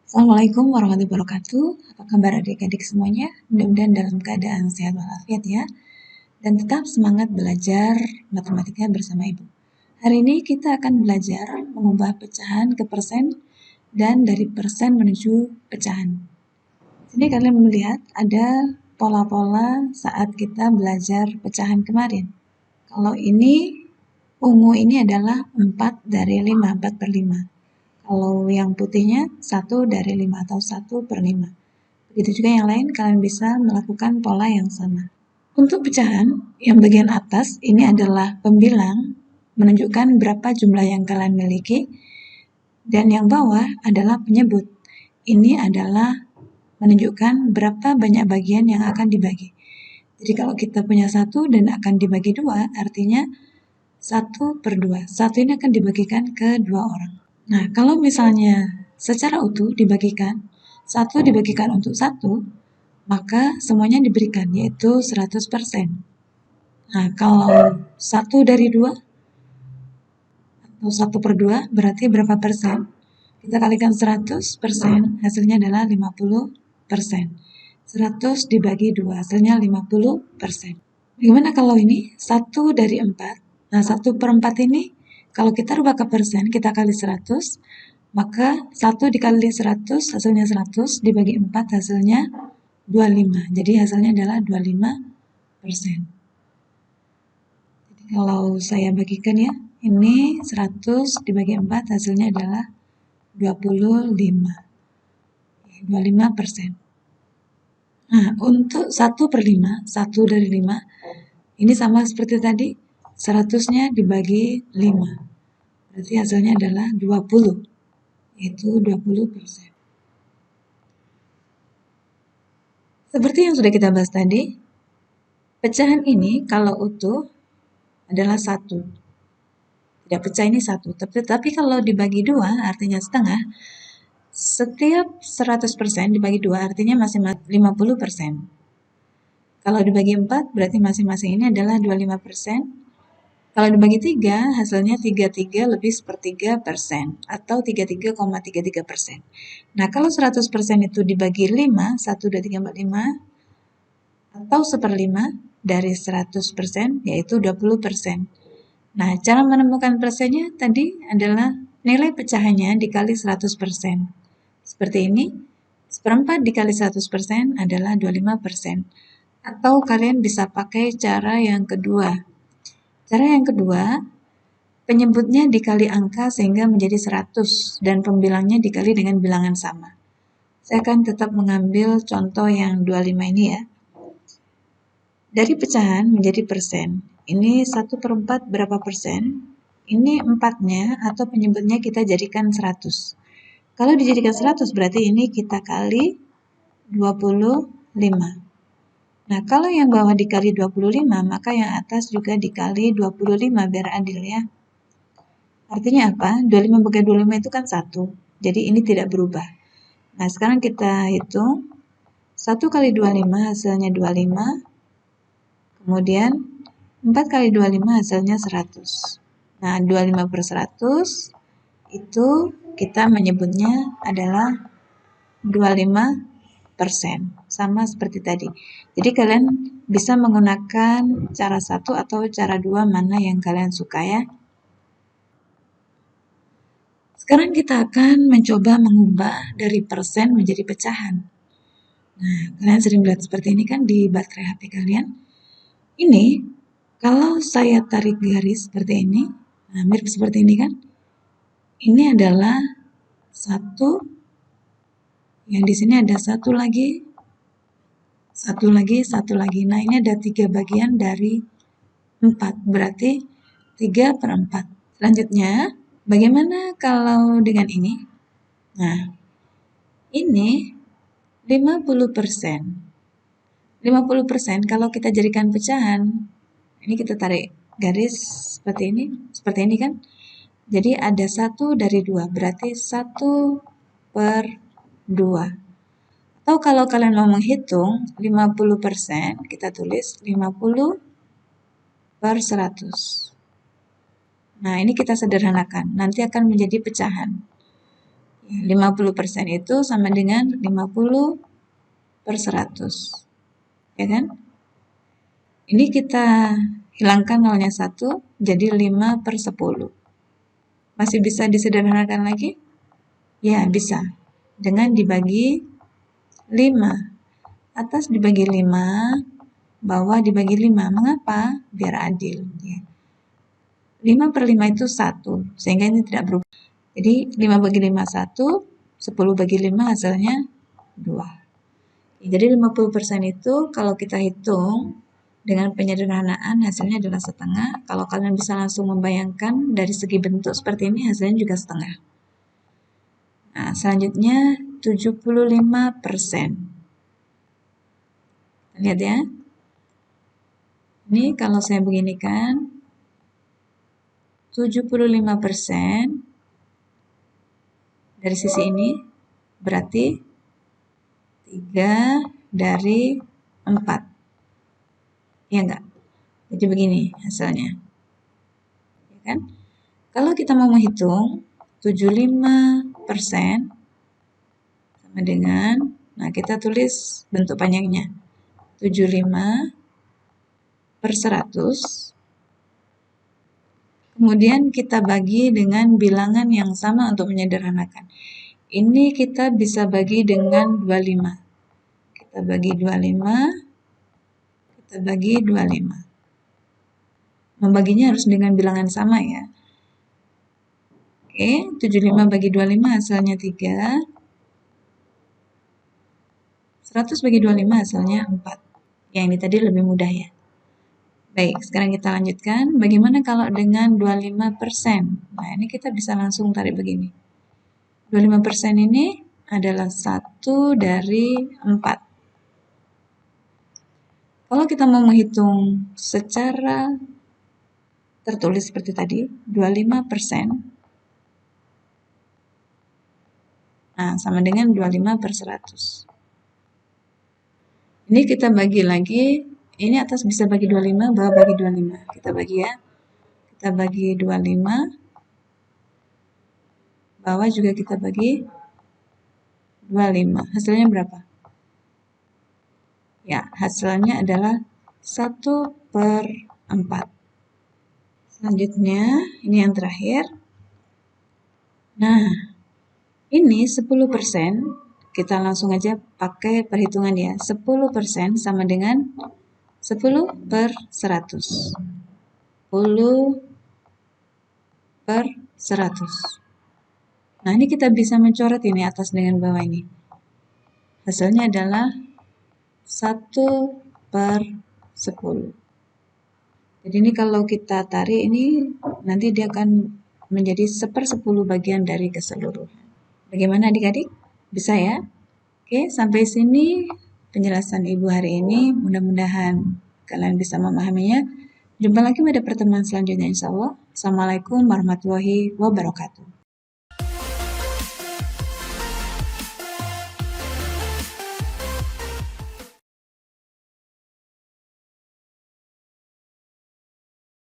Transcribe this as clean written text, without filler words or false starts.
Assalamualaikum warahmatullahi wabarakatuh. Apa kabar adik-adik semuanya? Mudah-mudahan dalam keadaan sehat walafiat ya. Dan tetap semangat belajar matematika bersama Ibu. Hari ini kita akan belajar mengubah pecahan ke persen dan dari persen menuju pecahan. Sini kalian melihat ada pola-pola saat kita belajar pecahan kemarin. Kalau ini ungu ini adalah 4 dari 5, 4 per 5. Kalau yang putihnya 1 dari 5 atau 1 per 5. Begitu juga yang lain, kalian bisa melakukan pola yang sama. Untuk pecahan, yang bagian atas ini adalah pembilang menunjukkan berapa jumlah yang kalian miliki. Dan yang bawah adalah penyebut. Ini adalah menunjukkan berapa banyak bagian yang akan dibagi. Jadi kalau kita punya 1 dan akan dibagi 2, artinya 1 per 2. 1 ini akan dibagikan ke 2 orang. Nah, kalau misalnya secara utuh dibagikan, 1 dibagikan untuk 1, maka semuanya diberikan, yaitu 100%. Nah, kalau 1 dari 2, atau 1 per 2, berarti berapa persen? Kita kalikan 100%, hasilnya adalah 50%. 100 dibagi 2, hasilnya 50%. Bagaimana kalau ini? 1 dari 4. Nah, 1 per 4 ini, kalau kita rubah ke persen, kita kali 100, maka 1 dikali 100, hasilnya 100, dibagi 4, hasilnya 25. Jadi hasilnya adalah 25%. Jadi kalau saya bagikan ya, ini 100 dibagi 4, hasilnya adalah 25. 25%. Nah, untuk 1 per 5, 1 dari 5, ini sama seperti tadi, 100-nya dibagi 5. Berarti hasilnya adalah 20, yaitu 20%. Seperti yang sudah kita bahas tadi, pecahan ini kalau utuh adalah 1. Tidak pecah ini 1. Tapi kalau dibagi 2, artinya setengah, setiap 100% dibagi 2, artinya masing-masing 50%. Kalau dibagi 4, berarti masing-masing ini adalah 25%. Kalau dibagi 3, hasilnya 33 lebih sepertiga persen, atau 33,33%. Nah, kalau 100% itu dibagi 5, 1, 2, 3, 4, 5, atau 1/5 dari 100%, yaitu 20%. Nah, cara menemukan persennya tadi adalah nilai pecahannya dikali 100%. Seperti ini, 1/4 dikali 100% adalah 25%. Atau kalian bisa pakai cara yang kedua. Cara yang kedua, penyebutnya dikali angka sehingga menjadi 100 dan pembilangnya dikali dengan bilangan sama. Saya akan tetap mengambil contoh yang 25 ini ya. Dari pecahan menjadi persen. Ini 1/4 berapa persen? Ini 4-nya atau penyebutnya kita jadikan 100. Kalau dijadikan 100 berarti ini kita kali 25. Nah, kalau yang bawah dikali 25, maka yang atas juga dikali 25 biar adil ya. Artinya apa? 25 bagi 25 itu kan 1. Jadi ini tidak berubah. Nah, sekarang kita hitung. 1 kali 25 hasilnya 25. Kemudian 4 kali 25 hasilnya 100. Nah, 25 per 100 itu kita menyebutnya adalah 25%. Sama seperti tadi. Jadi kalian bisa menggunakan cara 1 atau cara 2 mana yang kalian suka ya. Sekarang kita akan mencoba mengubah dari persen menjadi pecahan. Nah, kalian sering lihat seperti ini kan di baterai HP kalian. Ini, kalau saya tarik garis seperti ini, nah mirip seperti ini kan. Ini adalah 1, yang di sini ada 1 lagi, 1 lagi, 1 lagi. Nah, ini ada 3 bagian dari 4, berarti 3 per 4. Selanjutnya, bagaimana kalau dengan ini? Nah, ini 50%. 50% kalau kita jadikan pecahan, ini kita tarik garis seperti ini kan. Jadi ada 1 dari 2, berarti 1 per 2. Atau kalau kalian mau menghitung 50%, kita tulis 50 per 100. Nah, ini kita sederhanakan, nanti akan menjadi pecahan. 50% itu sama dengan 50/100. Ya kan? Ini kita hilangkan nolnya 1, jadi 5/10. Masih bisa disederhanakan lagi? Ya, bisa. Dengan dibagi 5. Atas dibagi 5, bawah dibagi 5. Mengapa? Biar adil. Ya. 5/5 itu 1, sehingga ini tidak berubah. Jadi 5 bagi 5 1, 10 bagi 5 hasilnya 2. Jadi 50% itu kalau kita hitung dengan penyederhanaan hasilnya adalah setengah. Kalau kalian bisa langsung membayangkan dari segi bentuk seperti ini hasilnya juga setengah. Nah, selanjutnya 75%. Lihat ya. Ini kalau saya beginikan 75% dari sisi ini berarti 3 dari 4. Ya enggak? Jadi begini hasilnya. Ya kan? Kalau kita mau menghitung 75% sama dengan, nah kita tulis bentuk panjangnya. 75/100. Kemudian kita bagi dengan bilangan yang sama untuk menyederhanakan. Ini kita bisa bagi dengan 25. Kita bagi 25. Kita bagi 25. Membaginya harus dengan bilangan sama ya. Oke, 75 bagi 25 hasilnya 3. 100 bagi 25 hasilnya 4. Yang ini tadi lebih mudah ya. Baik, sekarang kita lanjutkan. Bagaimana kalau dengan 25%? Nah, ini kita bisa langsung tarik begini. 25% ini adalah 1 dari 4. Kalau kita mau menghitung secara tertulis seperti tadi, 25%. Nah, sama dengan 25/100. Ini kita bagi lagi, ini atas bisa bagi 25, bawah bagi 25. Kita bagi ya. Kita bagi 25. Bawah juga kita bagi 25. Hasilnya berapa? Ya, hasilnya adalah 1/4. Selanjutnya, ini yang terakhir. Nah, ini 10%. Kita langsung aja pakai perhitungan ya. 10% sama dengan 10/100. 10/100. Nah, ini kita bisa mencoret ini atas dengan bawah ini. Hasilnya adalah 1/10. Jadi ini kalau kita tarik ini nanti dia akan menjadi 1/10 bagian dari keseluruhan. Bagaimana adik-adik? Bisa ya? Oke, sampai sini penjelasan Ibu hari ini. Mudah-mudahan kalian bisa memahaminya. Jumpa lagi pada pertemuan selanjutnya insya Allah. Assalamualaikum warahmatullahi wabarakatuh.